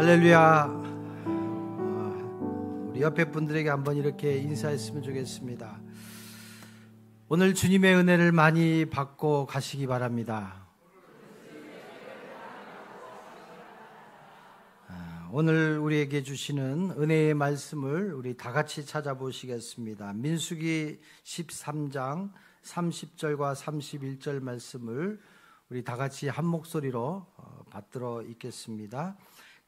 할렐루야. 우리 옆에 분들에게 한번 이렇게 인사했으면 좋겠습니다. 오늘 주님의 은혜를 많이 받고 가시기 바랍니다. 오늘 우리에게 주시는 은혜의 말씀을 우리 다 같이 찾아보시겠습니다. 민수기 13장 30절과 31절 말씀을 우리 다 같이 한 목소리로 받들어 읽겠습니다.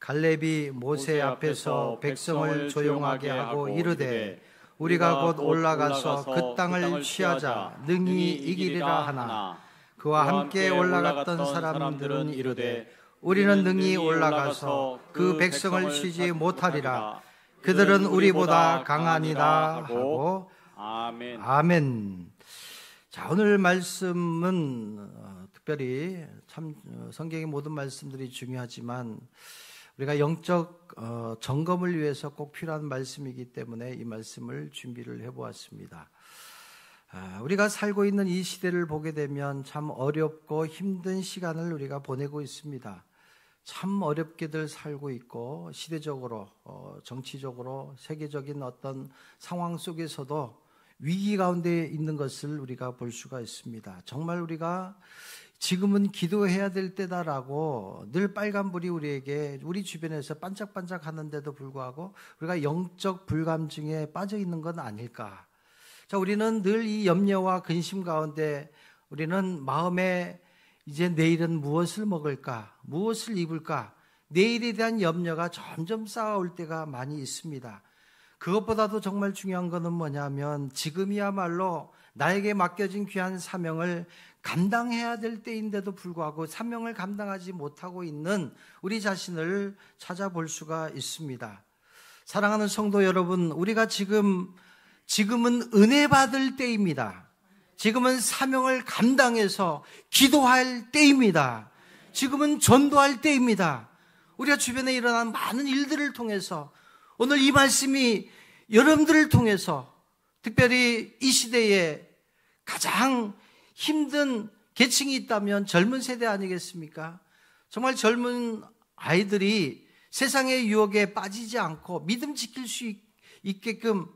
갈렙이 모세 앞에서 백성을 조용하게 하고 이르되 우리가 곧 올라가서 그 땅을 취하자 능히 이기리라 하나 그와 함께 올라갔던 사람들은 이르되 우리는 능히 올라가서 그 백성을 치지 못하리라. 그들은 우리보다 강하니라 하고 아멘. 아멘. 자, 오늘 말씀은 특별히 참 성경의 모든 말씀들이 중요하지만 우리가 영적 점검을 위해서 꼭 필요한 말씀이기 때문에 이 말씀을 준비를 해보았습니다. 우리가 살고 있는 이 시대를 보게 되면 참 어렵고 힘든 시간을 우리가 보내고 있습니다. 참 어렵게들 살고 있고 시대적으로 정치적으로 세계적인 어떤 상황 속에서도 위기 가운데 있는 것을 우리가 볼 수가 있습니다. 정말 우리가 지금은 기도해야 될 때다라고 늘 빨간불이 우리에게 우리 주변에서 반짝반짝 하는데도 불구하고 우리가 영적 불감증에 빠져 있는 건 아닐까. 자, 우리는 늘 이 염려와 근심 가운데 우리는 마음에 이제 내일은 무엇을 먹을까, 무엇을 입을까, 내일에 대한 염려가 점점 쌓아올 때가 많이 있습니다. 그것보다도 정말 중요한 것은 뭐냐면 지금이야말로 나에게 맡겨진 귀한 사명을 감당해야 될 때인데도 불구하고 사명을 감당하지 못하고 있는 우리 자신을 찾아볼 수가 있습니다. 사랑하는 성도 여러분, 우리가 지금은 은혜 받을 때입니다. 지금은 사명을 감당해서 기도할 때입니다. 지금은 전도할 때입니다. 우리가 주변에 일어난 많은 일들을 통해서 오늘 이 말씀이 여러분들을 통해서 특별히 이 시대에 가장 힘든 계층이 있다면 젊은 세대 아니겠습니까? 정말 젊은 아이들이 세상의 유혹에 빠지지 않고 믿음 지킬 수 있게끔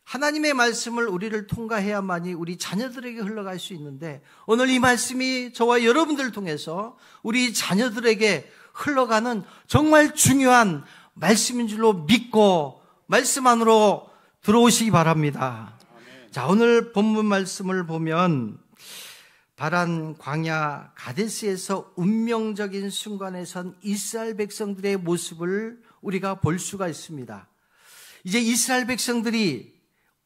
하나님의 말씀을 우리를 통과해야만이 우리 자녀들에게 흘러갈 수 있는데 오늘 이 말씀이 저와 여러분들 통해서 우리 자녀들에게 흘러가는 정말 중요한 말씀인 줄로 믿고 말씀 안으로 들어오시기 바랍니다. 아멘. 자, 오늘 본문 말씀을 보면 바란 광야 가데스에서 운명적인 순간에 선 이스라엘 백성들의 모습을 우리가 볼 수가 있습니다. 이제 이스라엘 백성들이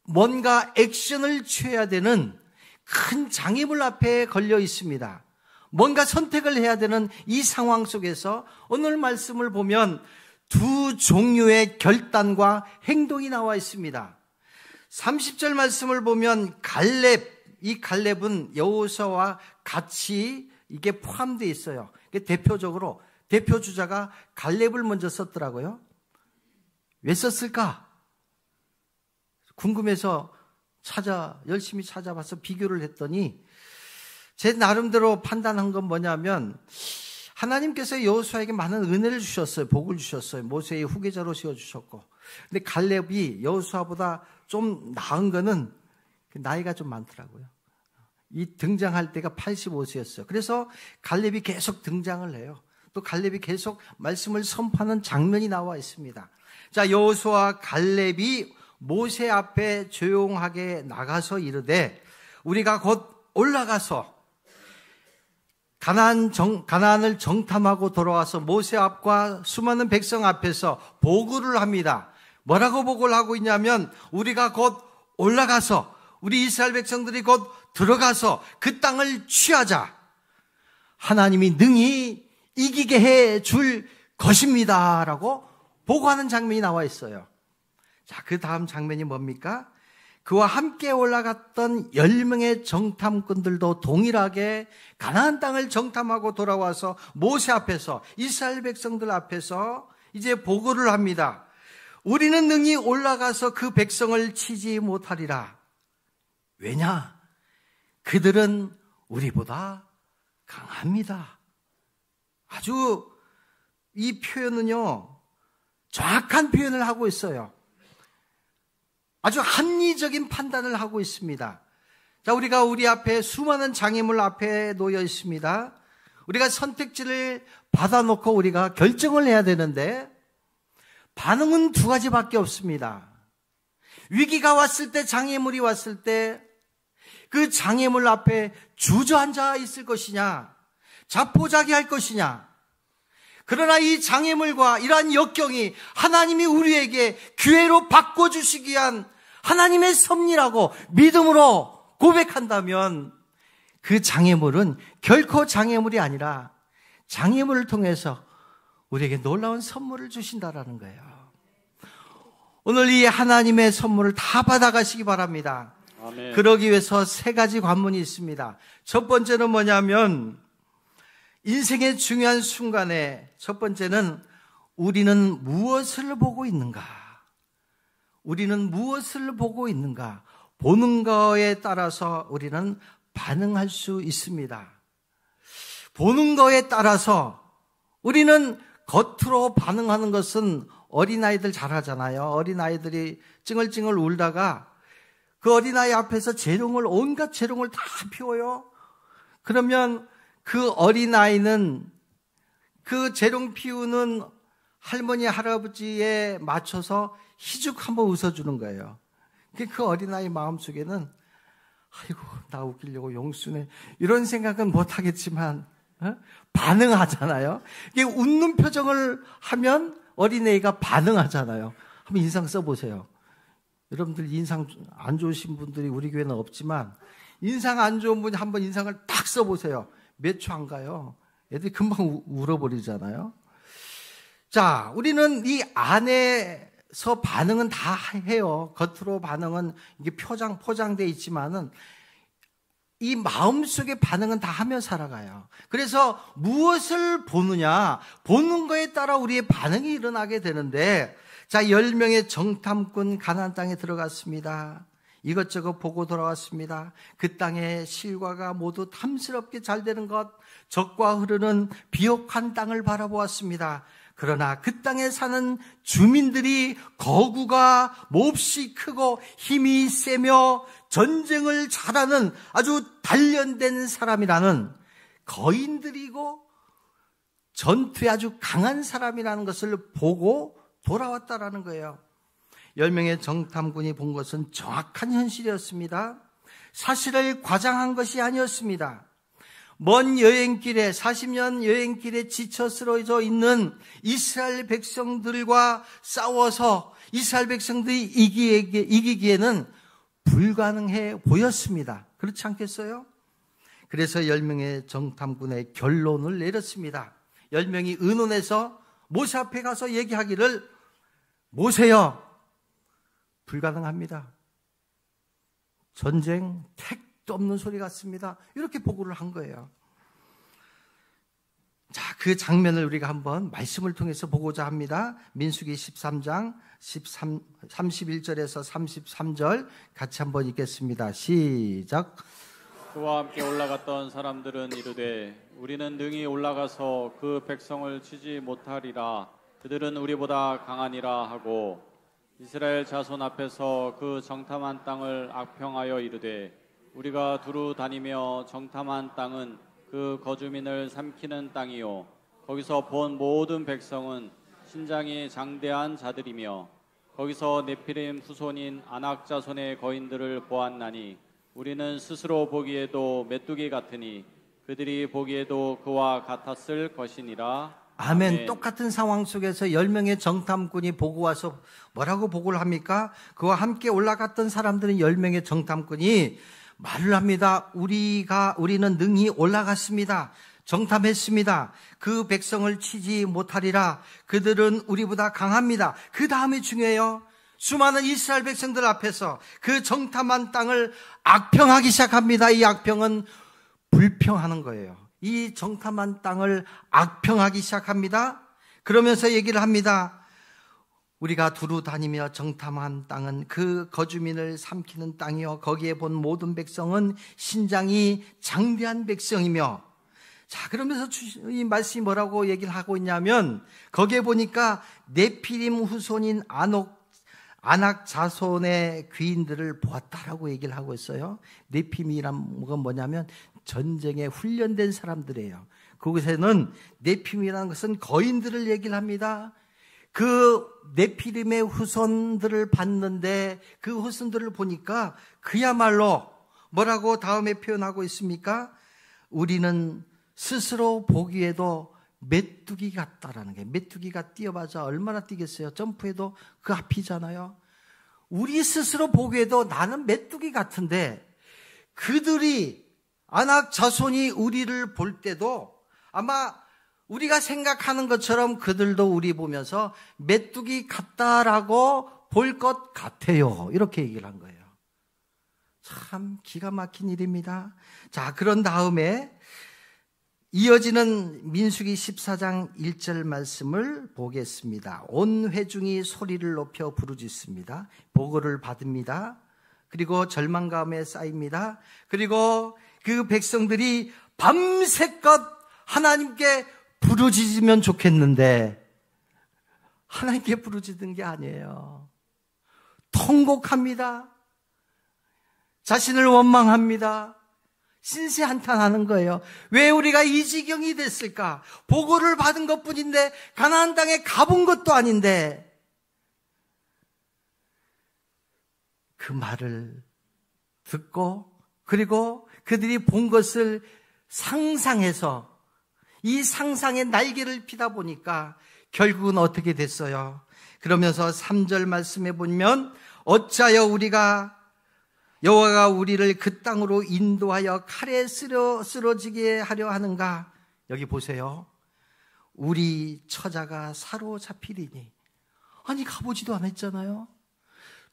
뭔가 액션을 취해야 되는 큰 장애물 앞에 걸려 있습니다. 뭔가 선택을 해야 되는 이 상황 속에서 오늘 말씀을 보면 두 종류의 결단과 행동이 나와 있습니다. 30절 말씀을 보면 이 갈렙은 여호수아와 같이 이게 포함되어 있어요. 대표적으로 대표 주자가 갈렙을 먼저 썼더라고요. 왜 썼을까? 궁금해서 열심히 찾아봐서 비교를 했더니 제 나름대로 판단한 건 뭐냐면 하나님께서 여호수아에게 많은 은혜를 주셨어요. 복을 주셨어요. 모세의 후계자로 세워주셨고. 근데 갈렙이 여호수아보다 좀 나은 거는 나이가 좀 많더라고요. 이 등장할 때가 85세였어요. 그래서 갈렙이 계속 등장을 해요. 또 갈렙이 계속 말씀을 선포하는 장면이 나와 있습니다. 자, 여호수아와 갈렙이 모세 앞에 조용하게 나가서 이르되 우리가 곧 올라가서 가나안을 정탐하고 돌아와서 모세 앞과 수많은 백성 앞에서 보고를 합니다. 뭐라고 보고를 하고 있냐면 우리가 곧 올라가서 우리 이스라엘 백성들이 곧 들어가서 그 땅을 취하자. 하나님이 능히 이기게 해 줄 것입니다. 라고 보고하는 장면이 나와 있어요. 자, 그 다음 장면이 뭡니까? 그와 함께 올라갔던 10명의 정탐꾼들도 동일하게 가나안 땅을 정탐하고 돌아와서 모세 앞에서 이스라엘 백성들 앞에서 이제 보고를 합니다. 우리는 능히 올라가서 그 백성을 치지 못하리라. 왜냐? 그들은 우리보다 강합니다. 아주 이 표현은요, 정확한 표현을 하고 있어요. 아주 합리적인 판단을 하고 있습니다. 자, 우리가 우리 앞에 수많은 장애물 앞에 놓여 있습니다. 우리가 선택지를 받아놓고 우리가 결정을 해야 되는데 반응은 두 가지밖에 없습니다. 위기가 왔을 때, 장애물이 왔을 때 그 장애물 앞에 주저앉아 있을 것이냐, 자포자기할 것이냐. 그러나 이 장애물과 이러한 역경이 하나님이 우리에게 기회로 바꿔주시기 위한 하나님의 섭리라고 믿음으로 고백한다면 그 장애물은 결코 장애물이 아니라 장애물을 통해서 우리에게 놀라운 선물을 주신다라는 거예요. 오늘 이 하나님의 선물을 다 받아가시기 바랍니다. 아멘. 그러기 위해서 세 가지 관문이 있습니다. 첫 번째는 뭐냐면 인생의 중요한 순간에 첫 번째는 우리는 무엇을 보고 있는가? 우리는 무엇을 보고 있는가? 보는 거에 따라서 우리는 반응할 수 있습니다. 보는 거에 따라서 우리는 겉으로 반응하는 것은 어린아이들 잘 하잖아요. 어린아이들이 찡얼찡얼 울다가 그 어린아이 앞에서 재롱을, 온갖 재롱을 다 피워요. 그러면 그 어린아이는 그 재롱 피우는 할머니, 할아버지에 맞춰서 희죽 한번 웃어주는 거예요. 그 어린아이 마음속에는 아이고 나 웃기려고 용수네 이런 생각은 못하겠지만 반응하잖아요. 이게 웃는 표정을 하면 어린애가 반응하잖아요. 한번 인상 써보세요. 여러분들 인상 안 좋으신 분들이 우리 교회는 없지만 인상 안 좋은 분이 한번 인상을 딱 써보세요. 몇 초 안 가요. 애들이 금방 울어버리잖아요. 자, 우리는 이 안에서 반응은 다 해요. 겉으로 반응은 이게 포장되어 있지만은 이 마음속의 반응은 다 하며 살아가요. 그래서 무엇을 보느냐, 보는 거에 따라 우리의 반응이 일어나게 되는데, 자, 10명의 정탐꾼 가나안 땅에 들어갔습니다. 이것저것 보고 돌아왔습니다. 그 땅의 실과가 모두 탐스럽게 잘 되는 것, 적과 흐르는 비옥한 땅을 바라보았습니다. 그러나 그 땅에 사는 주민들이 거구가 몹시 크고 힘이 세며 전쟁을 잘하는 아주 단련된 사람이라는, 거인들이고 전투에 아주 강한 사람이라는 것을 보고 돌아왔다라는 거예요. 10명의 정탐꾼이 본 것은 정확한 현실이었습니다. 사실을 과장한 것이 아니었습니다. 먼 여행길에, 40년 여행길에 지쳐 쓰러져 있는 이스라엘 백성들과 싸워서 이스라엘 백성들이 이기기에는 불가능해 보였습니다. 그렇지 않겠어요? 그래서 10명의 정탐꾼의 결론을 내렸습니다. 10명이 의논해서 모세 앞에 가서 얘기하기를, 모세여, 불가능합니다. 전쟁 택도 없는 소리 같습니다. 이렇게 보고를 한 거예요. 자, 그 장면을 우리가 한번 말씀을 통해서 보고자 합니다. 민수기 13장 31절에서 33절 같이 한번 읽겠습니다. 시작. 그와 함께 올라갔던 사람들은 이르되 우리는 능히 올라가서 그 백성을 치지 못하리라. 그들은 우리보다 강하니라 하고 이스라엘 자손 앞에서 그 정탐한 땅을 악평하여 이르되 우리가 두루 다니며 정탐한 땅은 그 거주민을 삼키는 땅이요 거기서 본 모든 백성은 신장이 장대한 자들이며 거기서 네피림 후손인 아낙 자손의 거인들을 보았나니 우리는 스스로 보기에도 메뚜기 같으니 그들이 보기에도 그와 같았을 것이니라. 아멘. 아멘. 똑같은 상황 속에서 10명의 정탐꾼이 보고 와서 뭐라고 보고를 합니까? 그와 함께 올라갔던 사람들은 10명의 정탐꾼이 말을 합니다. 우리는 능히 올라갔습니다. 정탐했습니다. 그 백성을 치지 못하리라. 그들은 우리보다 강합니다. 그 다음이 중요해요. 수많은 이스라엘 백성들 앞에서 그 정탐한 땅을 악평하기 시작합니다. 이 악평은 불평하는 거예요. 이 정탐한 땅을 악평하기 시작합니다. 그러면서 얘기를 합니다. 우리가 두루 다니며 정탐한 땅은 그 거주민을 삼키는 땅이요 거기에 본 모든 백성은 신장이 장대한 백성이며, 자, 그러면서 이 말씀이 뭐라고 얘기를 하고 있냐면 거기에 보니까 네피림 후손인 아낙 자손의 귀인들을 보았다라고 얘기를 하고 있어요. 네피림이란 건 뭐냐면 전쟁에 훈련된 사람들이에요. 그곳에는 네피림이라는 것은 거인들을 얘기를 합니다. 그 네피림의 후손들을 봤는데 그 후손들을 보니까 그야말로 뭐라고 다음에 표현하고 있습니까? 우리는 스스로 보기에도 메뚜기 같다라는 게, 메뚜기가 뛰어봐자 얼마나 뛰겠어요? 점프해도 그 앞이잖아요. 우리 스스로 보기에도 나는 메뚜기 같은데 그들이 아낙 자손이 우리를 볼 때도 아마 우리가 생각하는 것처럼 그들도 우리 보면서 메뚜기 같다라고 볼 것 같아요. 이렇게 얘기를 한 거예요. 참 기가 막힌 일입니다. 자, 그런 다음에 이어지는 민수기 14장 1절 말씀을 보겠습니다. 온 회중이 소리를 높여 부르짖습니다. 보고를 받습니다. 그리고 절망감에 쌓입니다. 그리고 그 백성들이 밤새껏 하나님께 부르짖으면 좋겠는데 하나님께 부르짖는 게 아니에요. 통곡합니다. 자신을 원망합니다. 신세한탄하는 거예요. 왜 우리가 이 지경이 됐을까? 보고를 받은 것뿐인데 가나안 땅에 가본 것도 아닌데 그 말을 듣고 그리고 그들이 본 것을 상상해서 이 상상의 날개를 피다 보니까 결국은 어떻게 됐어요? 그러면서 3절 말씀해 보면 어찌하여 여호와가 우리를 그 땅으로 인도하여 칼에 쓰러지게 하려 하는가? 여기 보세요. 우리 처자가 사로잡히리니. 아니 가보지도 않았잖아요.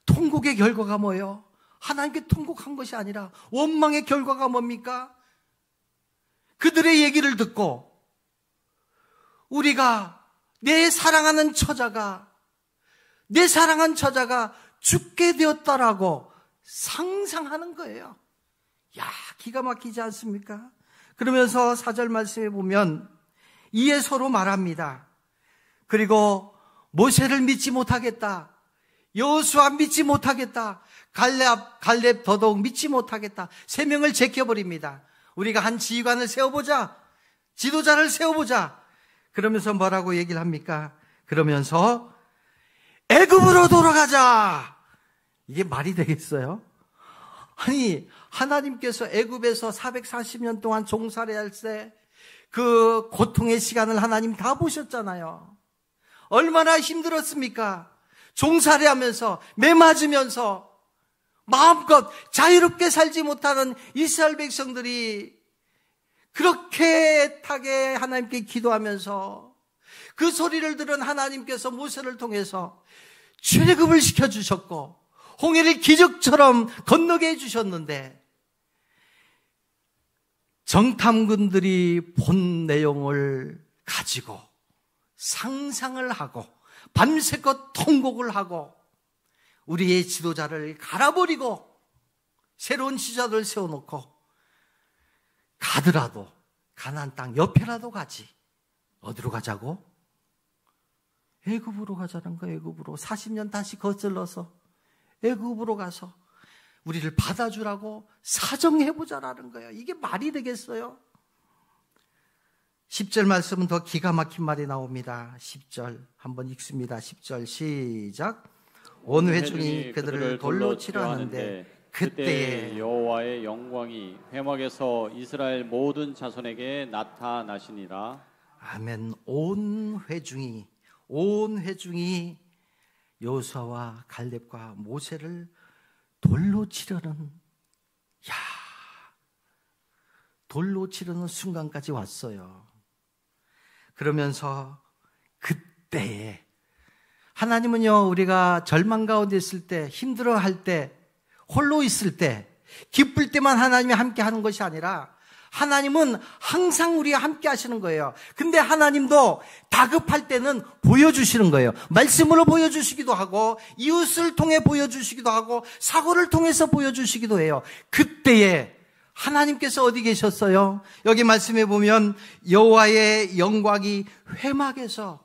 통곡의 결과가 뭐예요? 하나님께 통곡한 것이 아니라 원망의 결과가 뭡니까? 그들의 얘기를 듣고 우리가 내 사랑하는 처자가 죽게 되었다라고 상상하는 거예요. 야, 기가 막히지 않습니까? 그러면서 4절 말씀에 보면 이에 서로 말합니다. 그리고 모세를 믿지 못하겠다. 여호수아 믿지 못하겠다. 갈렙 더더욱 믿지 못하겠다. 3명을 제껴버립니다. 우리가 한 지휘관을 세워보자. 지도자를 세워보자. 그러면서 뭐라고 얘기를 합니까? 그러면서 애굽으로 돌아가자. 이게 말이 되겠어요? 아니 하나님께서 애굽에서 440년 동안 종살이할 때 그 고통의 시간을 하나님 다 보셨잖아요. 얼마나 힘들었습니까? 종살이하면서 매 맞으면서 마음껏 자유롭게 살지 못하는 이스라엘 백성들이 그렇게 애타게 하나님께 기도하면서 그 소리를 들은 하나님께서 모세를 통해서 출애굽을 시켜주셨고 홍해를 기적처럼 건너게 해주셨는데 정탐꾼들이 본 내용을 가지고 상상을 하고 밤새껏 통곡을 하고 우리의 지도자를 갈아버리고 새로운 지도자를 세워놓고 가더라도 가나안 땅 옆에라도 가지. 어디로 가자고? 애굽으로 가자는 거예요. 애굽으로 40년 다시 거슬러서 애굽으로 가서 우리를 받아주라고 사정해보자라는 거예요. 이게 말이 되겠어요? 10절 말씀은 더 기가 막힌 말이 나옵니다. 10절 한번 읽습니다. 10절 시작. 온 회중이 그들을 돌로 치려 하는데 그때에 여호와의 영광이 회막에서 이스라엘 모든 자손에게 나타나시니라. 아멘. 온 회중이 여호수아와 갈렙과 모세를 돌로 치려는 순간까지 왔어요. 그러면서 그때에 하나님은요, 우리가 절망 가운데 있을 때, 힘들어할 때, 홀로 있을 때, 기쁠 때만 하나님이 함께 하는 것이 아니라 하나님은 항상 우리와 함께 하시는 거예요. 근데 하나님도 다급할 때는 보여주시는 거예요. 말씀으로 보여주시기도 하고 이웃을 통해 보여주시기도 하고 사고를 통해서 보여주시기도 해요. 그때에 하나님께서 어디 계셨어요? 여기 말씀해 보면 여호와의 영광이 회막에서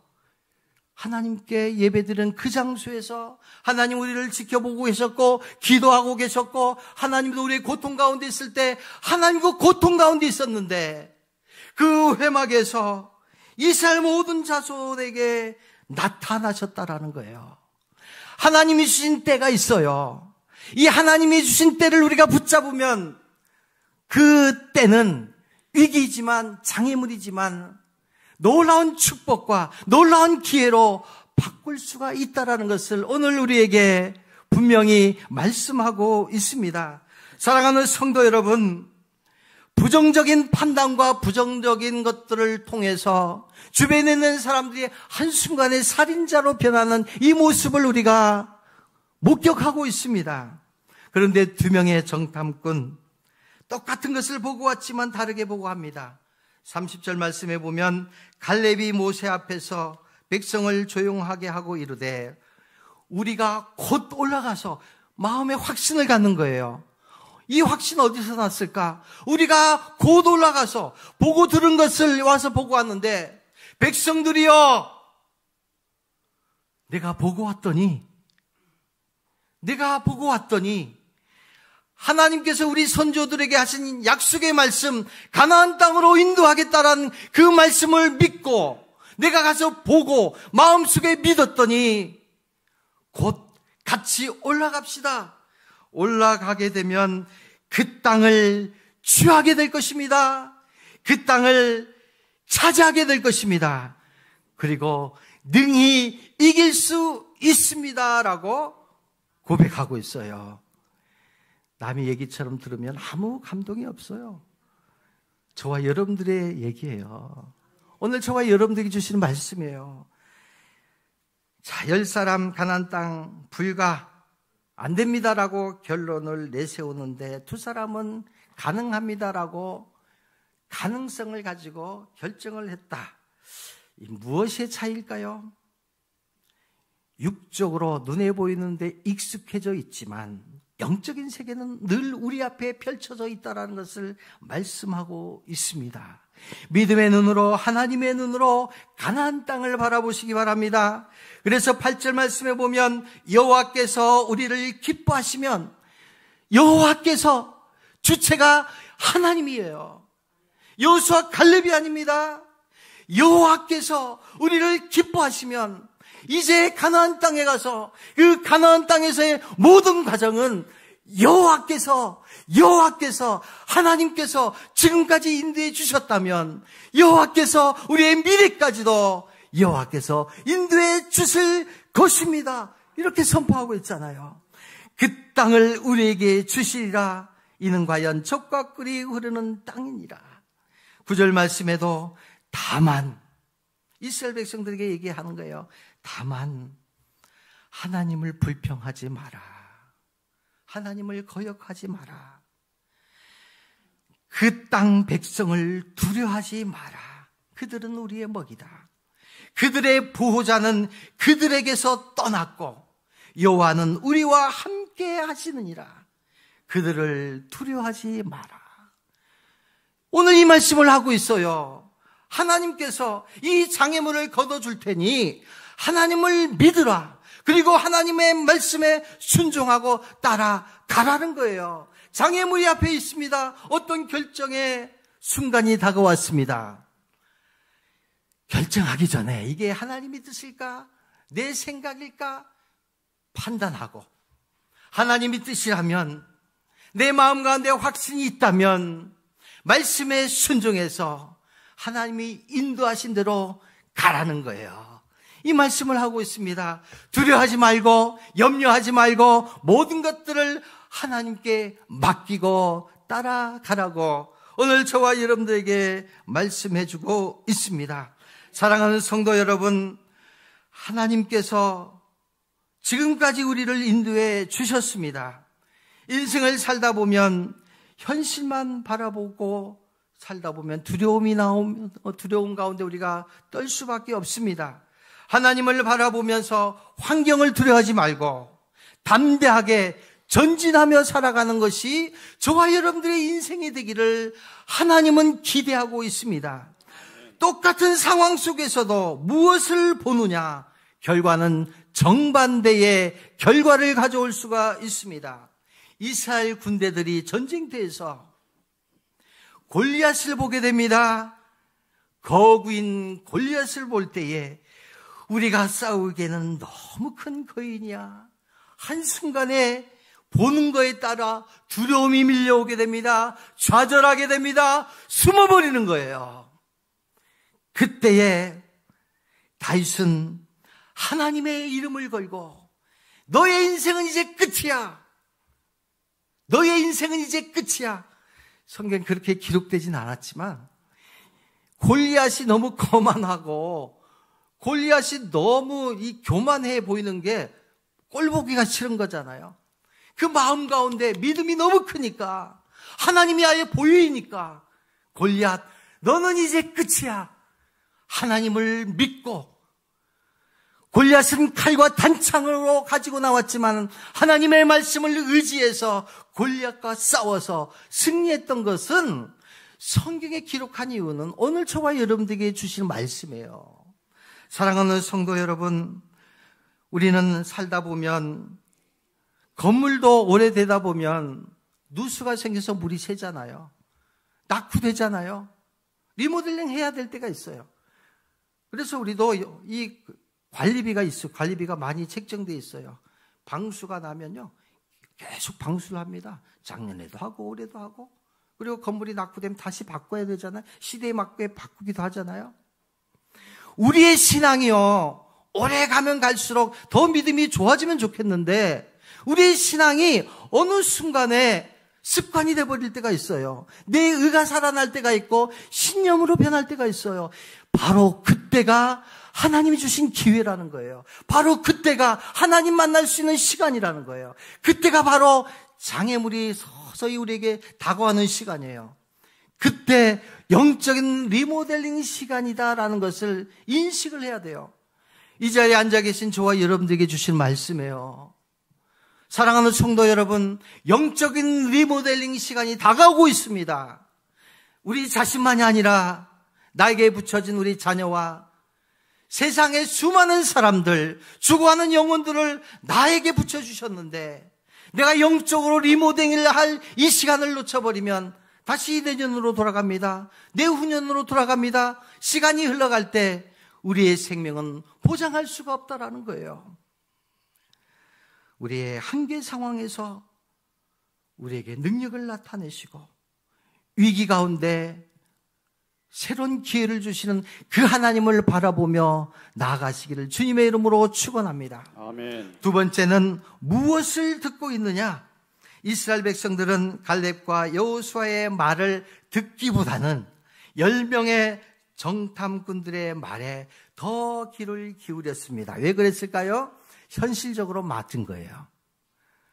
하나님께 예배드리는 그 장소에서 하나님 우리를 지켜보고 계셨고 기도하고 계셨고 하나님도 우리의 고통 가운데 있을 때 하나님 그 고통 가운데 있었는데 그 회막에서 이스라엘 모든 자손에게 나타나셨다라는 거예요. 하나님이 주신 때가 있어요. 이 하나님이 주신 때를 우리가 붙잡으면 그 때는 위기이지만 장애물이지만 놀라운 축복과 놀라운 기회로 바꿀 수가 있다라는 것을 오늘 우리에게 분명히 말씀하고 있습니다. 사랑하는 성도 여러분, 부정적인 판단과 부정적인 것들을 통해서 주변에 있는 사람들이 한순간에 살인자로 변하는 이 모습을 우리가 목격하고 있습니다. 그런데 두 명의 정탐꾼, 똑같은 것을 보고 왔지만 다르게 보고 합니다. 30절 말씀에 보면 갈렙이 모세 앞에서 백성을 조용하게 하고 이르되, 우리가 곧 올라가서 마음의 확신을 갖는 거예요. 이 확신 어디서 났을까? 우리가 곧 올라가서 보고 들은 것을 와서 보고 왔는데, 백성들이여, 내가 보고 왔더니 하나님께서 우리 선조들에게 하신 약속의 말씀, 가나안 땅으로 인도하겠다라는 그 말씀을 믿고 내가 가서 보고 마음속에 믿었더니 곧 같이 올라갑시다. 올라가게 되면 그 땅을 취하게 될 것입니다. 그 땅을 차지하게 될 것입니다. 그리고 능히 이길 수 있습니다라고 고백하고 있어요. 남의 얘기처럼 들으면 아무 감동이 없어요. 저와 여러분들의 얘기예요. 오늘 저와 여러분들에게 주시는 말씀이에요. 자, 10사람 가나안 땅 불가 안 됩니다라고 결론을 내세우는데 2사람은 가능합니다라고 가능성을 가지고 결정을 했다. 무엇의 차이일까요? 육적으로 눈에 보이는데 익숙해져 있지만 영적인 세계는 늘 우리 앞에 펼쳐져 있다는 것을 말씀하고 있습니다. 믿음의 눈으로, 하나님의 눈으로 가나안 땅을 바라보시기 바랍니다. 그래서 8절 말씀에 보면 여호와께서 우리를 기뻐하시면, 여호와께서 주체가 하나님이에요. 여호수아 갈렙이 아닙니다. 여호와께서 우리를 기뻐하시면 이제 가나안 땅에 가서 그 가나안 땅에서의 모든 과정은 여호와께서 하나님께서 지금까지 인도해 주셨다면 여호와께서 우리의 미래까지도 여호와께서 인도해 주실 것입니다. 이렇게 선포하고 있잖아요. 그 땅을 우리에게 주시리라. 이는 과연 젖과 꿀이 흐르는 땅이니라. 9절 말씀에도 다만, 이스라엘 백성들에게 얘기하는 거예요. 다만 하나님을 불평하지 마라. 하나님을 거역하지 마라. 그 땅 백성을 두려워하지 마라. 그들은 우리의 먹이다. 그들의 보호자는 그들에게서 떠났고 여호와는 우리와 함께 하시느니라. 그들을 두려워하지 마라. 오늘 이 말씀을 하고 있어요. 하나님께서 이 장애물을 걷어줄 테니 하나님을 믿으라. 그리고 하나님의 말씀에 순종하고 따라가라는 거예요. 장애물이 앞에 있습니다. 어떤 결정의 순간이 다가왔습니다. 결정하기 전에 이게 하나님의 뜻일까? 내 생각일까? 판단하고, 하나님의 뜻이라면, 내 마음 가운데 확신이 있다면 말씀에 순종해서 하나님이 인도하신 대로 가라는 거예요. 이 말씀을 하고 있습니다. 두려워하지 말고 염려하지 말고 모든 것들을 하나님께 맡기고 따라가라고 오늘 저와 여러분들에게 말씀해주고 있습니다. 사랑하는 성도 여러분, 하나님께서 지금까지 우리를 인도해 주셨습니다. 인생을 살다 보면 현실만 바라보고 살다 보면 두려움 가운데 우리가 떨 수밖에 없습니다. 하나님을 바라보면서 환경을 두려워하지 말고 담대하게 전진하며 살아가는 것이 저와 여러분들의 인생이 되기를 하나님은 기대하고 있습니다. 똑같은 상황 속에서도 무엇을 보느냐, 결과는 정반대의 결과를 가져올 수가 있습니다. 이스라엘 군대들이 전쟁터에서 골리앗을 보게 됩니다. 거구인 골리앗을 볼 때에 우리가 싸우기에는 너무 큰 거인이야. 한순간에 보는 거에 따라 두려움이 밀려오게 됩니다. 좌절하게 됩니다. 숨어버리는 거예요. 그때에 다윗은 하나님의 이름을 걸고 너의 인생은 이제 끝이야. 너의 인생은 이제 끝이야. 성경에 그렇게 기록되진 않았지만 골리앗이 너무 거만하고 골리앗이 너무 교만해 보이는 게 꼴보기가 싫은 거잖아요. 그 마음 가운데 믿음이 너무 크니까 하나님이 아예 보이니까 골리앗 너는 이제 끝이야. 하나님을 믿고 골리앗은 칼과 단창으로 가지고 나왔지만 하나님의 말씀을 의지해서 골리앗과 싸워서 승리했던 것은 성경에 기록한 이유는 오늘 저와 여러분들에게 주신 말씀이에요. 사랑하는 성도 여러분, 우리는 살다 보면 건물도 오래되다 보면 누수가 생겨서 물이 새잖아요. 낙후되잖아요. 리모델링 해야 될 때가 있어요. 그래서 우리도 이 관리비가 있어요. 관리비가 많이 책정돼 있어요. 방수가 나면요 계속 방수를 합니다. 작년에도 하고 올해도 하고. 그리고 건물이 낙후되면 다시 바꿔야 되잖아요. 시대에 맞게 바꾸기도 하잖아요. 우리의 신앙이요 오래 가면 갈수록 더 믿음이 좋아지면 좋겠는데 우리의 신앙이 어느 순간에 습관이 돼버릴 때가 있어요. 내 의가 살아날 때가 있고 신념으로 변할 때가 있어요. 바로 그때가 하나님이 주신 기회라는 거예요. 바로 그때가 하나님 만날 수 있는 시간이라는 거예요. 그때가 바로 장애물이 서서히 우리에게 다가오는 시간이에요. 그때 영적인 리모델링 시간이다라는 것을 인식을 해야 돼요. 이 자리에 앉아 계신 저와 여러분들에게 주신 말씀이에요. 사랑하는 성도 여러분, 영적인 리모델링 시간이 다가오고 있습니다. 우리 자신만이 아니라 나에게 붙여진 우리 자녀와 세상의 수많은 사람들, 죽어가는 영혼들을 나에게 붙여주셨는데 내가 영적으로 리모델링을 할 이 시간을 놓쳐버리면 다시 내년으로 돌아갑니다. 내후년으로 돌아갑니다. 시간이 흘러갈 때 우리의 생명은 보장할 수가 없다라는 거예요. 우리의 한계 상황에서 우리에게 능력을 나타내시고 위기 가운데 새로운 기회를 주시는 그 하나님을 바라보며 나아가시기를 주님의 이름으로 축원합니다. 아멘. 두 번째는 무엇을 듣고 있느냐? 이스라엘 백성들은 갈렙과 여호수아의 말을 듣기보다는 10명의 정탐꾼들의 말에 더 귀를 기울였습니다. 왜 그랬을까요? 현실적으로 맞은 거예요.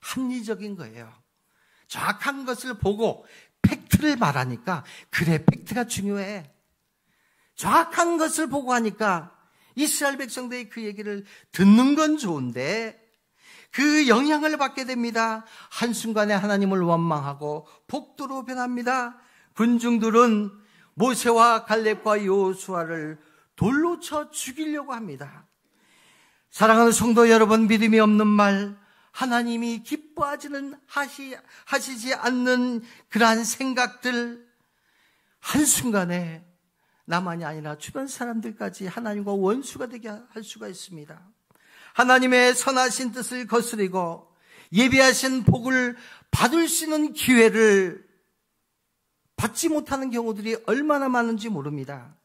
합리적인 거예요. 정확한 것을 보고 팩트를 말하니까 그래 팩트가 중요해. 정확한 것을 보고 하니까 이스라엘 백성들이 그 얘기를 듣는 건 좋은데 그 영향을 받게 됩니다. 한순간에 하나님을 원망하고 폭도로 변합니다. 군중들은 모세와 갈렙과 여호수아를 돌로 쳐 죽이려고 합니다. 사랑하는 성도 여러분, 믿음이 없는 말, 하나님이 기뻐하지는 하시지 않는 그러한 생각들, 한순간에 나만이 아니라 주변 사람들까지 하나님과 원수가 되게 할 수가 있습니다. 하나님의 선하신 뜻을 거스리고 예비하신 복을 받을 수 있는 기회를 받지 못하는 경우들이 얼마나 많은지 모릅니다.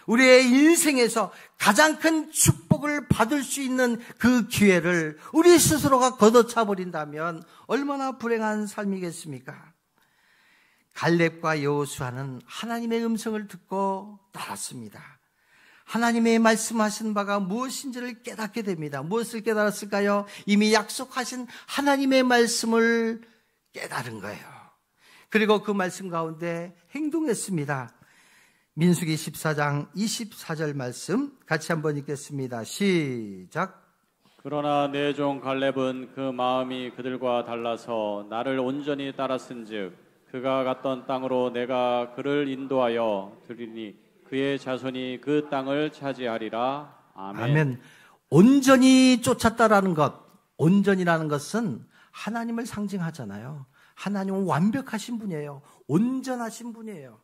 우리의 인생에서 가장 큰 축복을 받을 수 있는 그 기회를 우리 스스로가 걷어차 버린다면 얼마나 불행한 삶이겠습니까? 갈렙과 여호수아는 하나님의 음성을 듣고 따랐습니다. 하나님의 말씀하신 바가 무엇인지를 깨닫게 됩니다. 무엇을 깨달았을까요? 이미 약속하신 하나님의 말씀을 깨달은 거예요. 그리고 그 말씀 가운데 행동했습니다. 민수기 14장 24절 말씀 같이 한번 읽겠습니다. 시작. 그러나 내 종 갈렙은 그 마음이 그들과 달라서 나를 온전히 따랐은즉 그가 갔던 땅으로 내가 그를 인도하여 드리니 그의 자손이 그 땅을 차지하리라. 아멘. 아멘. 온전히 쫓았다라는 것, 온전이라는 것은 하나님을 상징하잖아요. 하나님은 완벽하신 분이에요. 온전하신 분이에요.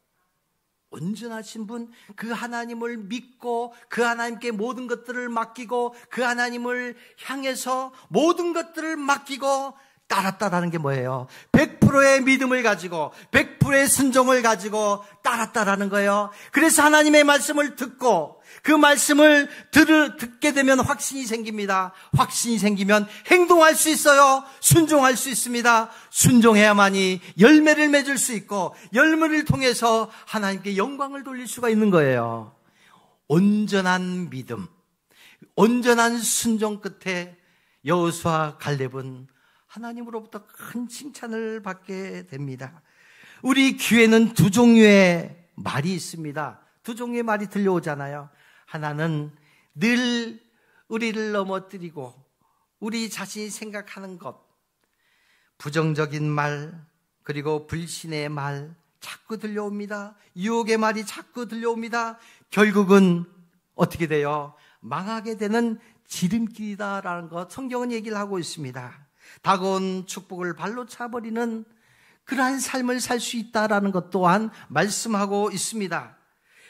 온전하신 분, 그 하나님을 믿고 그 하나님께 모든 것들을 맡기고 그 하나님을 향해서 모든 것들을 맡기고 따랐다라는 게 뭐예요? 100%의 믿음을 가지고 100%의 순종을 가지고 따랐다라는 거예요. 그래서 하나님의 말씀을 듣고 그 말씀을 듣게 되면 확신이 생깁니다. 확신이 생기면 행동할 수 있어요. 순종할 수 있습니다. 순종해야만이 열매를 맺을 수 있고 열매를 통해서 하나님께 영광을 돌릴 수가 있는 거예요. 온전한 믿음, 온전한 순종 끝에 여호수아 갈렙은 하나님으로부터 큰 칭찬을 받게 됩니다. 우리 귀에는 두 종류의 말이 있습니다. 두 종류의 말이 들려오잖아요. 하나는 늘 우리를 넘어뜨리고 우리 자신이 생각하는 것, 부정적인 말, 그리고 불신의 말 자꾸 들려옵니다. 유혹의 말이 자꾸 들려옵니다. 결국은 어떻게 돼요? 망하게 되는 지름길이다라는 것 성경은 얘기를 하고 있습니다. 다가온 축복을 발로 차버리는 그러한 삶을 살 수 있다라는 것 또한 말씀하고 있습니다.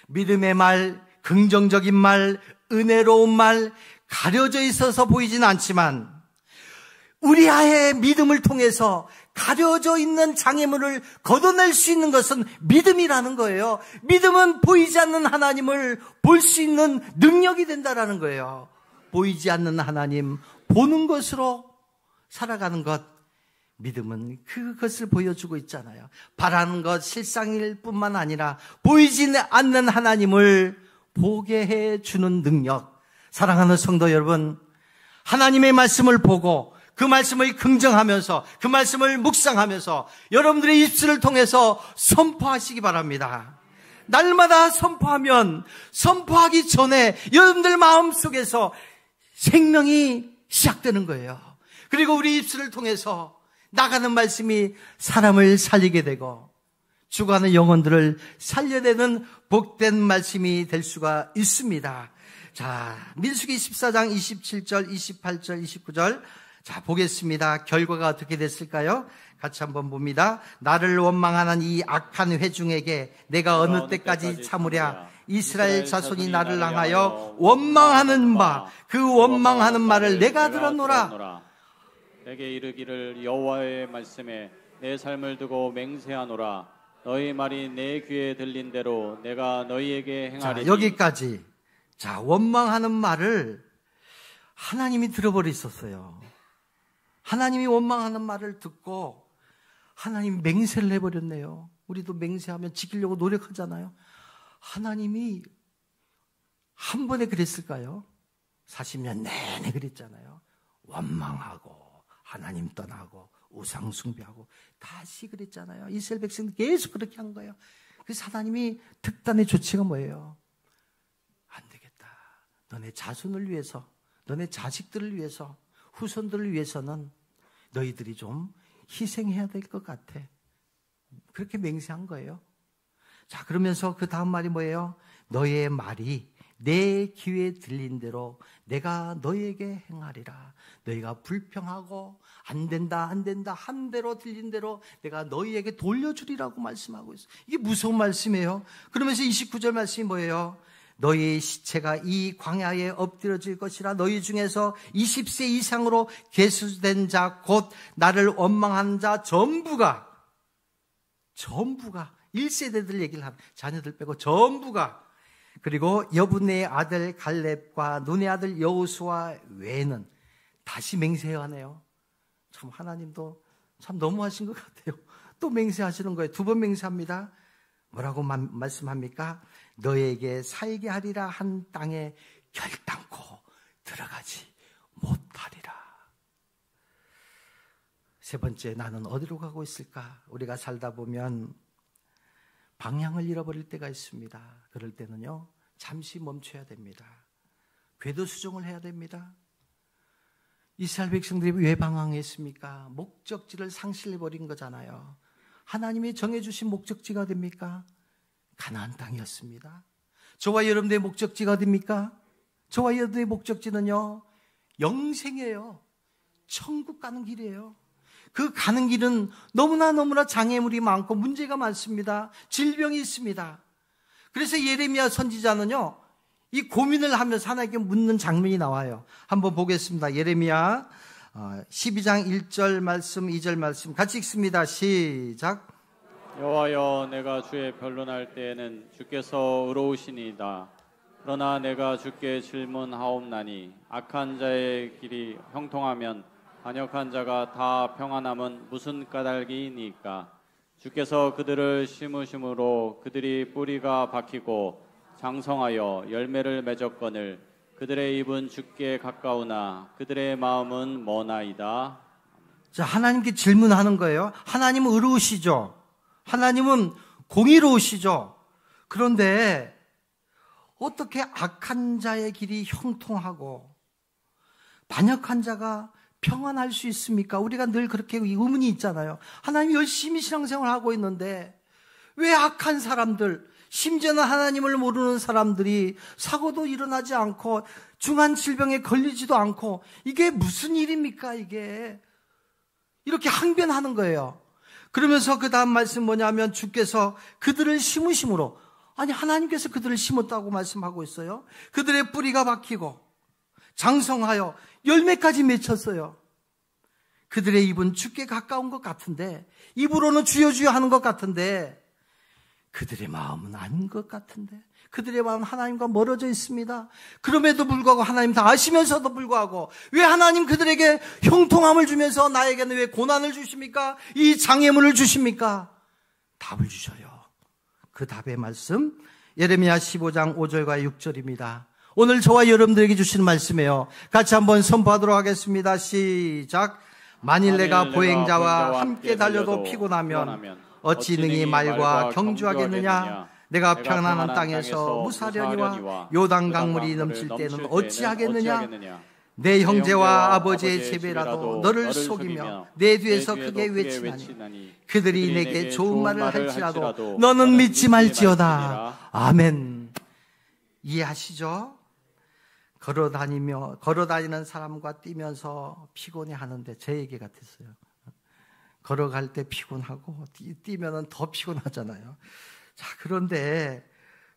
믿음의 말, 긍정적인 말, 은혜로운 말, 가려져 있어서 보이지는 않지만 우리 아이의 믿음을 통해서 가려져 있는 장애물을 걷어낼 수 있는 것은 믿음이라는 거예요. 믿음은 보이지 않는 하나님을 볼 수 있는 능력이 된다라는 거예요. 보이지 않는 하나님, 보는 것으로 살아가는 것, 믿음은 그것을 보여주고 있잖아요. 바라는 것 실상일 뿐만 아니라 보이지 않는 하나님을 보게 해주는 능력. 사랑하는 성도 여러분, 하나님의 말씀을 보고 그 말씀을 긍정하면서 그 말씀을 묵상하면서 여러분들의 입술을 통해서 선포하시기 바랍니다. 날마다 선포하면 선포하기 전에 여러분들 마음속에서 생명이 시작되는 거예요. 그리고 우리 입술을 통해서 나가는 말씀이 사람을 살리게 되고 죽어가는 영혼들을 살려내는 복된 말씀이 될 수가 있습니다. 자, 민수기 14장 27절, 28절, 29절. 자, 보겠습니다. 결과가 어떻게 됐을까요? 같이 한번 봅니다. 나를 원망하는 이 악한 회중에게 내가 어느 때까지 참으랴. 이스라엘 자손이 나를 향하여 원망하는 바, 그 원망하는 말을 내가 들었노라. 내게 이르기를 여호와의 말씀에 내 삶을 두고 맹세하노라. 너희 말이 내 귀에 들린 대로 내가 너희에게 행하리니. 자, 여기까지. 자, 원망하는 말을 하나님이 들어버렸었어요. 하나님이 원망하는 말을 듣고 하나님이 맹세를 해버렸네요. 우리도 맹세하면 지키려고 노력하잖아요. 하나님이 한 번에 그랬을까요? 40년 내내 그랬잖아요. 원망하고 하나님 떠나고 우상 숭배하고 다시 그랬잖아요. 이스라엘 백성들 계속 그렇게 한 거예요. 그래서 하나님이 특단의 조치가 뭐예요? 안 되겠다. 너네 자손을 위해서, 너네 자식들을 위해서, 후손들을 위해서는 너희들이 좀 희생해야 될 것 같아. 그렇게 맹세한 거예요. 자, 그러면서 그 다음 말이 뭐예요? 너의 말이 내 귀에 들린 대로 내가 너희에게 행하리라. 너희가 불평하고 안 된다 한 대로 들린 대로 내가 너희에게 돌려주리라고 말씀하고 있어요. 이게 무서운 말씀이에요. 그러면서 29절 말씀이 뭐예요? 너희의 시체가 이 광야에 엎드려질 것이라. 너희 중에서 20세 이상으로 계수된 자 곧 나를 원망한 자 전부가 1세대들 얘기를 하면 자녀들 빼고 전부가, 그리고 여분의 아들 갈렙과 눈의 아들 여호수아 외에는, 다시 맹세하네요. 참 하나님도 참 너무하신 것 같아요. 또 맹세하시는 거예요. 두 번 맹세합니다. 뭐라고 말씀합니까? 너에게 살게 하리라 한 땅에 결단코 들어가지 못하리라. 세 번째, 나는 어디로 가고 있을까? 우리가 살다 보면 방향을 잃어버릴 때가 있습니다. 그럴 때는요, 잠시 멈춰야 됩니다. 궤도 수정을 해야 됩니다. 이스라엘 백성들이 왜 방황했습니까? 목적지를 상실해버린 거잖아요. 하나님이 정해주신 목적지가 됩니까? 가나안 땅이었습니다. 저와 여러분들의 목적지가 됩니까? 저와 여러분들의 목적지는요, 영생이에요. 천국 가는 길이에요. 그 가는 길은 너무나 장애물이 많고 문제가 많습니다. 질병이 있습니다. 그래서 예레미야 선지자는요, 이 고민을 하면서 하나님께 묻는 장면이 나와요. 한번 보겠습니다. 예레미야 12장 1절 말씀, 2절 말씀 같이 읽습니다. 시작. 여호와여, 내가 주의 변론할 때에는 주께서 의로우시니이다. 그러나 내가 주께 질문하옵나니 악한 자의 길이 형통하면 반역한 자가 다 평안함은 무슨 까닭이니까? 주께서 그들을 심으심으로 그들이 뿌리가 박히고 장성하여 열매를 맺었거늘 그들의 입은 주께 가까우나 그들의 마음은 머나이다. 자, 하나님께 질문하는 거예요. 하나님은 의로우시죠. 하나님은 공의로우시죠. 그런데 어떻게 악한 자의 길이 형통하고 반역한 자가 평안할 수 있습니까? 우리가 늘 그렇게 의문이 있잖아요. 하나님 열심히 신앙생활을 하고 있는데 왜 악한 사람들, 심지어는 하나님을 모르는 사람들이 사고도 일어나지 않고 중한 질병에 걸리지도 않고 이게 무슨 일입니까? 이게 이렇게 항변하는 거예요. 그러면서 그 다음 말씀 뭐냐면 주께서 그들을 심으심으로, 아니 하나님께서 그들을 심었다고 말씀하고 있어요. 그들의 뿌리가 박히고 장성하여 열매까지 맺혔어요. 그들의 입은 주께 가까운 것 같은데, 입으로는 주여 주여 하는 것 같은데 그들의 마음은 아닌 것 같은데, 그들의 마음은 하나님과 멀어져 있습니다. 그럼에도 불구하고 하나님 다 아시면서도 불구하고 왜 하나님 그들에게 형통함을 주면서 나에게는 왜 고난을 주십니까? 이 장애물을 주십니까? 답을 주셔요. 그 답의 말씀 예레미야 15장 5절과 6절입니다. 오늘 저와 여러분들에게 주시는 말씀이에요. 같이 한번 선포하도록 하겠습니다. 시작. 만일 내가 보행자와 함께 달려도 피곤하면 어찌 능히 말과 경주하겠느냐? 내가 평안한 땅에서 무사려니와 요단 강물이 넘칠 때는 어찌하겠느냐? 내 형제와 아버지의 제배라도 너를 속이며 내 뒤에서 크게 외치나니 그들이 내게 좋은 말을 할지라도 너는 믿지 말지어다. 아멘. 이해하시죠? 걸어다니는 사람과 뛰면서 피곤해 하는데 제 얘기 같았어요. 걸어갈 때 피곤하고 뛰면은 더 피곤하잖아요. 자,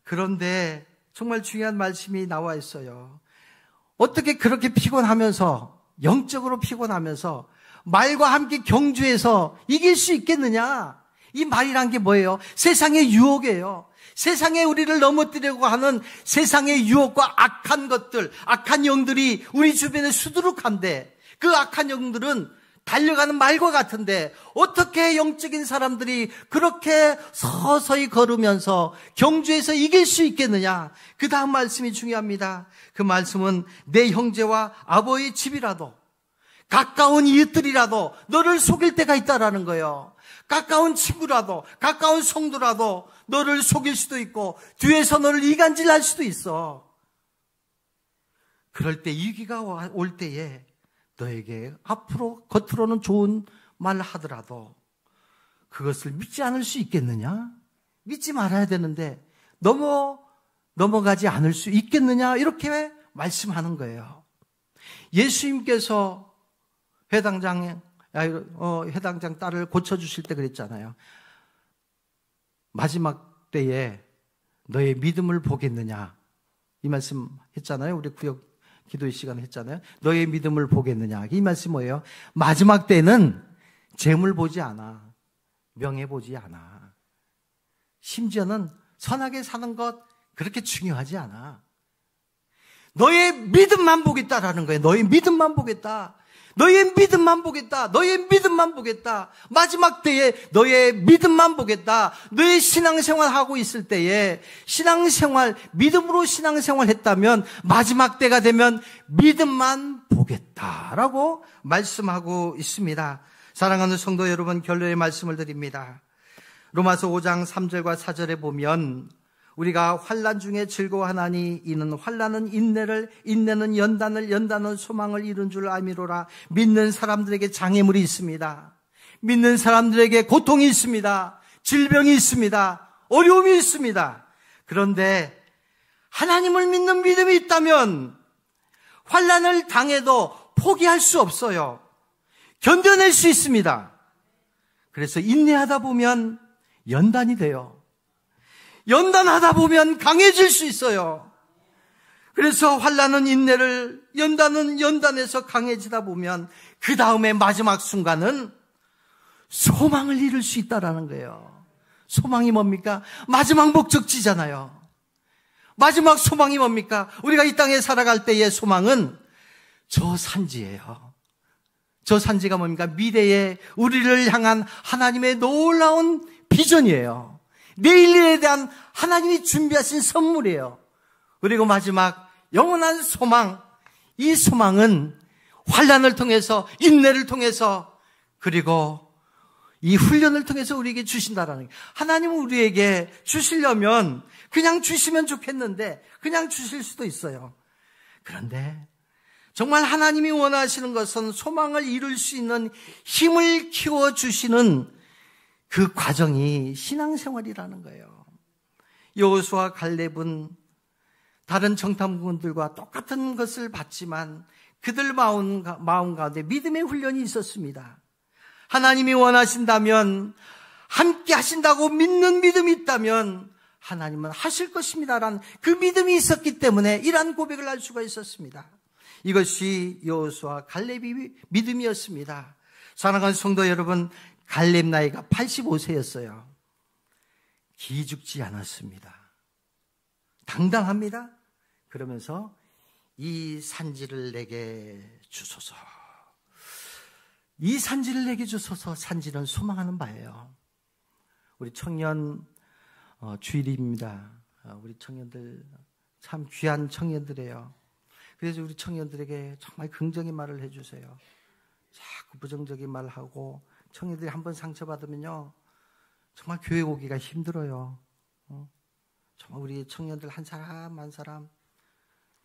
그런데 정말 중요한 말씀이 나와 있어요. 어떻게 그렇게 피곤하면서, 영적으로 피곤하면서 말과 함께 경주해서 이길 수 있겠느냐? 이 말이란 게 뭐예요? 세상의 유혹이에요. 세상에 우리를 넘어뜨리려고 하는 세상의 유혹과 악한 것들, 악한 영들이 우리 주변에 수두룩한데, 그 악한 영들은 달려가는 말과 같은데 어떻게 영적인 사람들이 그렇게 서서히 걸으면서 경주에서 이길 수 있겠느냐? 그 다음 말씀이 중요합니다. 그 말씀은 내 형제와 아버지의 집이라도, 가까운 이웃들이라도 너를 속일 때가 있다라는 거예요. 가까운 친구라도, 가까운 성도라도 너를 속일 수도 있고 뒤에서 너를 이간질할 수도 있어. 그럴 때 위기가 올 때에 너에게 앞으로 겉으로는 좋은 말 하더라도 그것을 믿지 않을 수 있겠느냐? 믿지 말아야 되는데 넘어가지 않을 수 있겠느냐? 이렇게 말씀하는 거예요. 예수님께서 회당장 딸을 고쳐주실 때 그랬잖아요. 마지막 때에 너의 믿음을 보겠느냐? 이 말씀 했잖아요. 우리 구역 기도의 시간에 했잖아요. 너의 믿음을 보겠느냐? 이 말씀 뭐예요? 마지막 때는 재물 보지 않아. 명예 보지 않아. 심지어는 선하게 사는 것 그렇게 중요하지 않아. 너의 믿음만 보겠다라는 거예요. 너의 믿음만 보겠다. 너의 믿음만 보겠다. 너의 믿음만 보겠다. 마지막 때에 너의 믿음만 보겠다. 너의 신앙생활 하고 있을 때에 믿음으로 신앙생활 했다면 마지막 때가 되면 믿음만 보겠다라고 말씀하고 있습니다. 사랑하는 성도 여러분, 결론의 말씀을 드립니다. 로마서 5장 3절과 4절에 보면 우리가 환난 중에 즐거워하나니 이는 환난은 인내를, 인내는 연단을, 연단은 소망을 이룬 줄 알미로라. 믿는 사람들에게 장애물이 있습니다. 믿는 사람들에게 고통이 있습니다. 질병이 있습니다. 어려움이 있습니다. 그런데 하나님을 믿는 믿음이 있다면 환난을 당해도 포기할 수 없어요. 견뎌낼 수 있습니다. 그래서 인내하다 보면 연단이 돼요. 연단하다 보면 강해질 수 있어요. 그래서 환난은 인내를, 연단은 연단에서 강해지다 보면 그 다음에 마지막 순간은 소망을 이룰 수 있다라는 거예요. 소망이 뭡니까? 마지막 목적지잖아요. 마지막 소망이 뭡니까? 우리가 이 땅에 살아갈 때의 소망은 저 산지예요. 저 산지가 뭡니까? 미래에 우리를 향한 하나님의 놀라운 비전이에요. 내일에 대한 하나님이 준비하신 선물이에요. 그리고 마지막 영원한 소망, 이 소망은 환난을 통해서, 인내를 통해서, 그리고 이 훈련을 통해서 우리에게 주신다라는 거예요. 하나님은 우리에게 주시려면 그냥 주시면 좋겠는데 그냥 주실 수도 있어요. 그런데 정말 하나님이 원하시는 것은 소망을 이룰 수 있는 힘을 키워주시는 그 과정이 신앙생활이라는 거예요. 여호수아와 갈렙은 다른 정탐꾼들과 똑같은 것을 받지만 그들 마음 가운데 믿음의 훈련이 있었습니다. 하나님이 원하신다면, 함께 하신다고 믿는 믿음이 있다면 하나님은 하실 것입니다라는 그 믿음이 있었기 때문에 이러한 고백을 할 수가 있었습니다. 이것이 여호수아 갈렙의 믿음이었습니다. 사랑하는 성도 여러분, 갈렙 나이가 85세였어요. 기죽지 않았습니다. 당당합니다. 그러면서 이 산지를 내게 주소서. 이 산지를 내게 주소서. 산지는 소망하는 바예요. 우리 청년 주일입니다. 우리 청년들 참 귀한 청년들이에요. 그래서 우리 청년들에게 정말 긍정의 말을 해주세요. 자꾸 부정적인 말을 하고, 청년들이 한번 상처받으면요 정말 교회 오기가 힘들어요. 정말 우리 청년들 한 사람 한 사람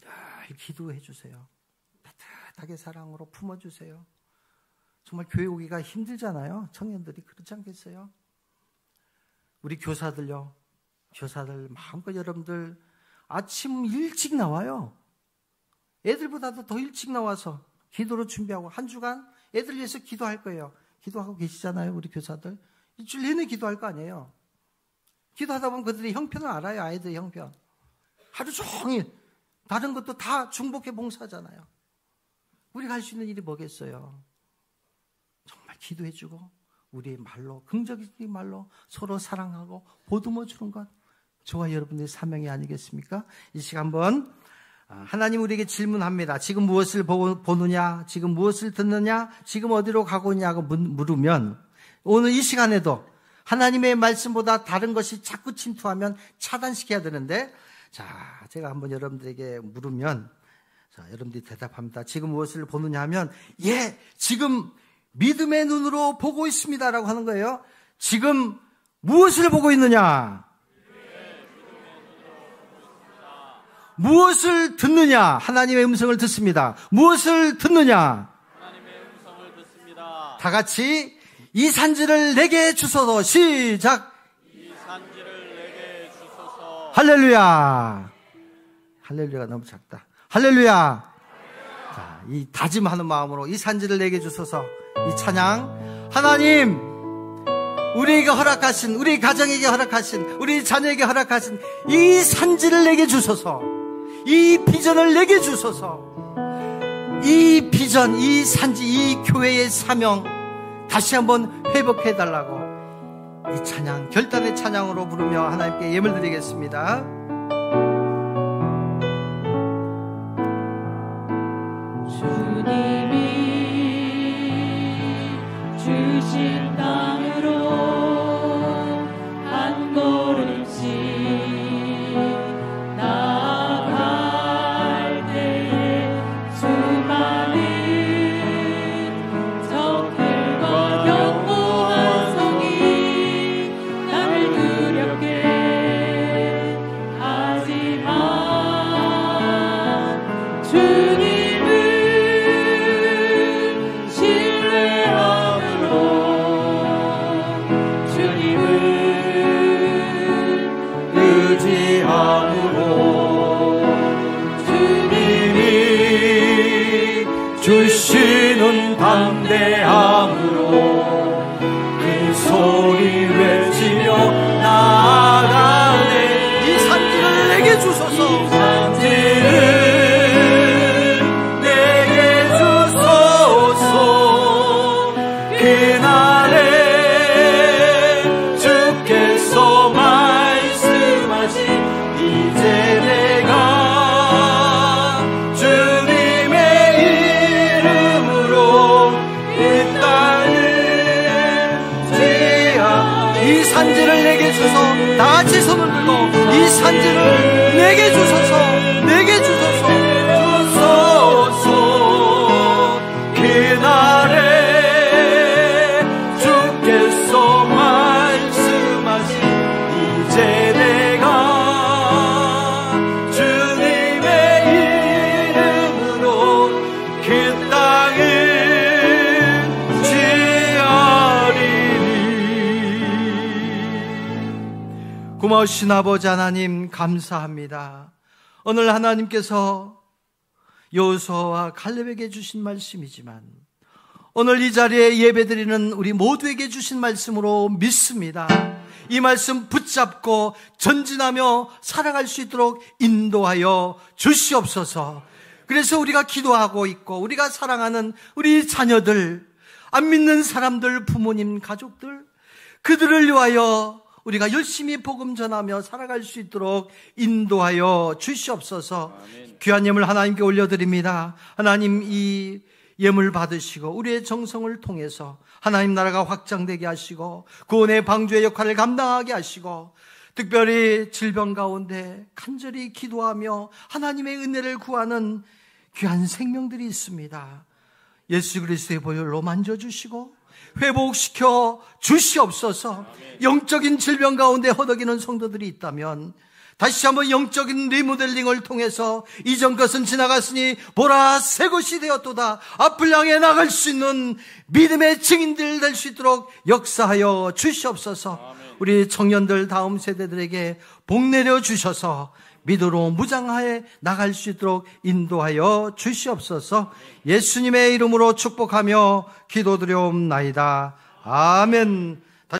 늘 기도해 주세요. 따뜻하게 사랑으로 품어주세요. 정말 교회 오기가 힘들잖아요. 청년들이 그렇지 않겠어요? 우리 교사들요. 교사들 마음껏 여러분들 아침 일찍 나와요. 애들보다도 더 일찍 나와서 기도로 준비하고 한 주간 애들 위해서 기도할 거예요. 기도하고 계시잖아요. 우리 교사들. 일주일 내내 기도할 거 아니에요. 기도하다 보면 그들의 형편을 알아요. 아이들의 형편. 하루 종일 다른 것도 다 중복해 봉사하잖아요. 우리가 할 수 있는 일이 뭐겠어요? 정말 기도해주고 우리의 말로, 긍정적인 말로 서로 사랑하고 보듬어 주는 것, 저와 여러분들의 사명이 아니겠습니까? 이 시간 한번 하나님 우리에게 질문합니다. 지금 무엇을 보느냐? 지금 무엇을 듣느냐? 지금 어디로 가고 있냐고 물으면 오늘 이 시간에도 하나님의 말씀보다 다른 것이 자꾸 침투하면 차단시켜야 되는데, 자, 제가 한번 여러분들에게 물으면, 자, 여러분들이 대답합니다. 지금 무엇을 보느냐 하면, 예, 지금 믿음의 눈으로 보고 있습니다라고 하는 거예요. 지금 무엇을 보고 있느냐? 무엇을 듣느냐? 하나님의 음성을 듣습니다. 무엇을 듣느냐? 하나님의 음성을 듣습니다. 다 같이 이 산지를 내게 주소서. 시작. 이 산지를 내게 주소서. 할렐루야. 할렐루야가 너무 작다. 할렐루야. 자, 이 다짐하는 마음으로 이 산지를 내게 주소서. 이 찬양, 하나님 우리에게 허락하신, 우리 가정에게 허락하신, 우리 자녀에게 허락하신 이 산지를 내게 주소서. 이 비전을 내게 주소서. 이 비전, 이 산지, 이 교회의 사명 다시 한번 회복해달라고 이 찬양, 결단의 찬양으로 부르며 하나님께 예물 드리겠습니다. 주님이 주신 땅으로 한 걸음씩 나아갈 때에 수많은 적들과 견고한 성이 나를 두렵게 하지만 주님을 신뢰함으로 우리는 담대함으로 그 소리 외치며 나아가네. 이 산지를 내게 주소서. 이 산지를 내게 주소서. 그날에 주께서 말씀하신 이제 내가 주님의 이름으로 이 땅을 지하. 이 산지를 내게 주소. 다 같이 손을 들고 이 산지를 내게 주소서. 내게 주소서. 주소서. 그날에 주께서 말씀하신 이제 내가 주님의 이름으로 그 땅을 취하리니. 고마우신 아버지 하나님 감사합니다. 오늘 하나님께서 여호수아와 갈렙에게 주신 말씀이지만 오늘 이 자리에 예배드리는 우리 모두에게 주신 말씀으로 믿습니다. 이 말씀 붙잡고 전진하며 살아갈 수 있도록 인도하여 주시옵소서. 그래서 우리가 기도하고 있고 우리가 사랑하는 우리 자녀들, 안 믿는 사람들, 부모님, 가족들, 그들을 위하여 우리가 열심히 복음 전하며 살아갈 수 있도록 인도하여 주시옵소서. 아멘. 귀한 예물 하나님께 올려드립니다. 하나님 이 예물 받으시고 우리의 정성을 통해서 하나님 나라가 확장되게 하시고 구원의 방주의 역할을 감당하게 하시고 특별히 질병 가운데 간절히 기도하며 하나님의 은혜를 구하는 귀한 생명들이 있습니다. 예수 그리스도의 보혈로 만져주시고 회복시켜 주시옵소서. 영적인 질병 가운데 허덕이는 성도들이 있다면 다시 한번 영적인 리모델링을 통해서 이전 것은 지나갔으니 보라 새 것이 되었도다. 앞을 향해 나갈 수 있는 믿음의 증인들 될 수 있도록 역사하여 주시옵소서. 우리 청년들 다음 세대들에게 복 내려 주셔서 믿음으로 무장하에 나갈 수 있도록 인도하여 주시옵소서. 예수님의 이름으로 축복하며 기도드려옵나이다. 아멘.